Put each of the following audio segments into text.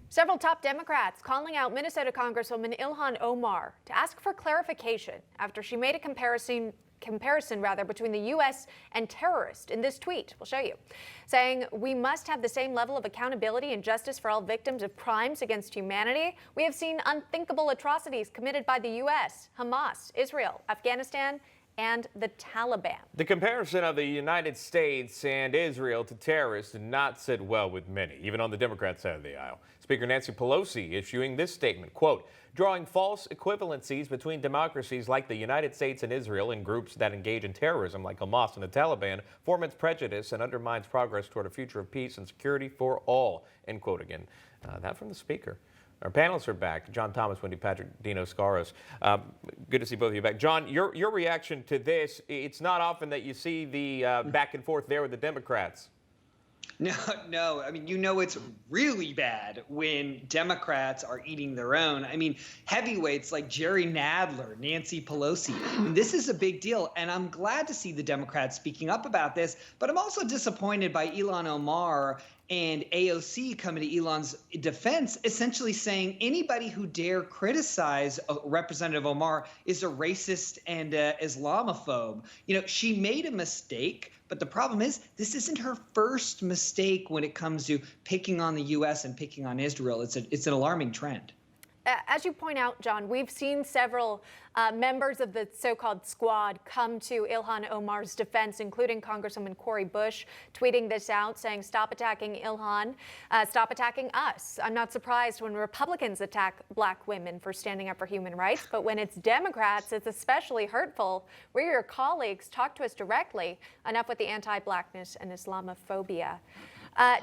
Several top Democrats calling out Minnesota Congresswoman Ilhan Omar to ask for clarification after she made a comparison between the U.S. and terrorists in this tweet. We'll show you. Saying we must have the same level of accountability and justice for all victims of crimes against humanity. We have seen unthinkable atrocities committed by the U.S., Hamas, Israel, Afghanistan, and the Taliban. The comparison of the United States and Israel to terrorists did not sit well with many, even on the Democrat side of the aisle. Speaker Nancy Pelosi issuing this statement, quote, drawing false equivalencies between democracies like the United States and Israel and groups that engage in terrorism like Hamas and the Taliban foments prejudice and undermines progress toward a future of peace and security for all, end quote again. That from the speaker. Our panelists are back. John Thomas, Wendy Patrick, Dino Scaros. Good to see both of you back. John, your reaction to this, it's not often that you see the back and forth there with the Democrats. No. I mean, it's really bad when Democrats are eating their own. I mean, heavyweights like Jerry Nadler, Nancy Pelosi. And this is a big deal. And I'm glad to see the Democrats speaking up about this. But I'm also disappointed by Ilhan Omar and AOC coming to Elon's defense, essentially saying anybody who dare criticize Representative Omar is a racist and Islamophobe. She made a mistake, but the problem is this isn't her first mistake when it comes to picking on the U.S. and picking on Israel. It's an alarming trend. As you point out, John, we've seen several members of the so-called squad come to Ilhan Omar's defense, including Congresswoman Cori Bush, tweeting this out, saying, stop attacking Ilhan, stop attacking us. I'm not surprised when Republicans attack black women for standing up for human rights, but when it's Democrats, it's especially hurtful. We're your colleagues. Talk to us directly. Enough with the anti-blackness and Islamophobia.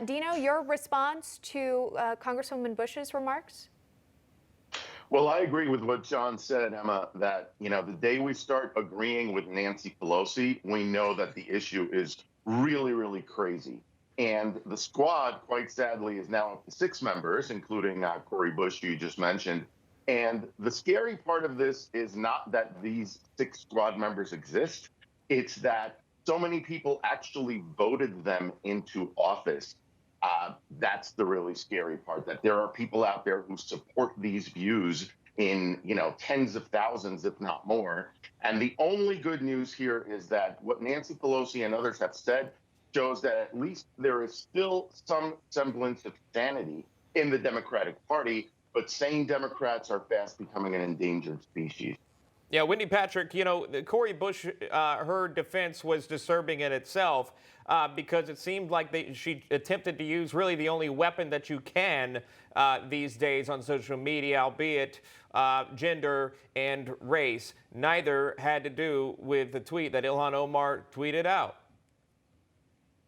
Dino, your response to Congresswoman Bush's remarks? Well, I agree with what John said, Emma, that, the day we start agreeing with Nancy Pelosi, we know that the issue is really, really crazy. And the squad, quite sadly, is now up to 6 members, including Cori Bush, who you just mentioned. And the scary part of this is not that these 6 squad members exist. It's that so many people actually voted them into office. That's the really scary part, that there are people out there who support these views in, tens of thousands, if not more. And the only good news here is that what Nancy Pelosi and others have said shows that at least there is still some semblance of sanity in the Democratic Party, but sane Democrats are fast becoming an endangered species. Yeah, Wendy Patrick, Cori Bush, her defense was disturbing in itself because it seemed like she attempted to use really the only weapon that you can these days on social media, albeit gender and race. Neither had to do with the tweet that Ilhan Omar tweeted out.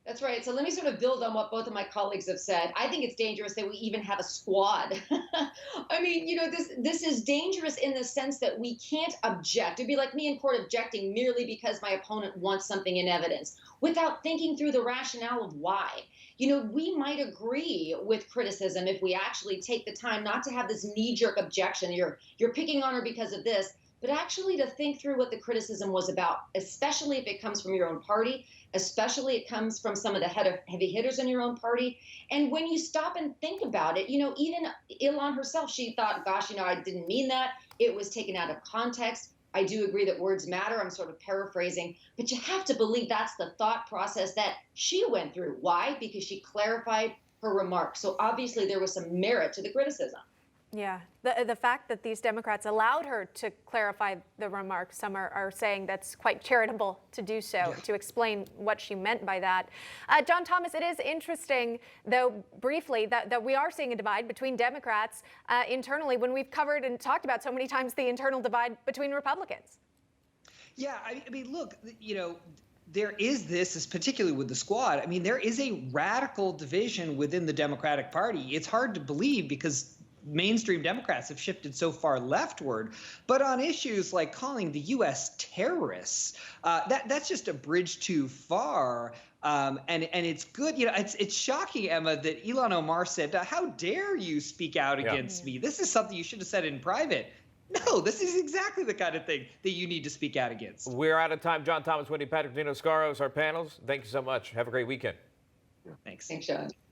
That's right. So let me sort of build on what both of my colleagues have said. I think it's dangerous that we even have a squad. I mean, this is dangerous in the sense that we can't object. It'd be like me in court objecting merely because my opponent wants something in evidence without thinking through the rationale of why. We might agree with criticism if we actually take the time not to have this knee-jerk objection. You're picking on her because of this, but actually to think through what the criticism was about, especially if it comes from your own party, especially it comes from some of the heavy hitters in your own party. And when you stop and think about it, even Ilhan herself, she thought, gosh, I didn't mean that. It was taken out of context. I do agree that words matter. I'm sort of paraphrasing, but you have to believe that's the thought process that she went through. Why? Because she clarified her remarks. So obviously there was some merit to the criticism. Yeah, the fact that these Democrats allowed her to clarify the remarks, some are saying that's quite charitable to do so, to explain what she meant by that. John Thomas, it is interesting, though, briefly, that we are seeing a divide between Democrats internally when we've covered and talked about so many times the internal divide between Republicans. Yeah, I mean, look, there is this, particularly with the squad. I mean, there is a radical division within the Democratic Party. It's hard to believe because mainstream Democrats have shifted so far leftward, but on issues like calling the U.S. terrorists, that's just a bridge too far. And it's good. It's shocking, Emma, that Ilhan Omar said, "How dare you speak out against me? This is something you should have said in private." No, this is exactly the kind of thing that you need to speak out against. We're out of time. John Thomas, Wendy Patrick, Dino Scaros, our panels. Thank you so much. Have a great weekend. Thanks. Thanks, John.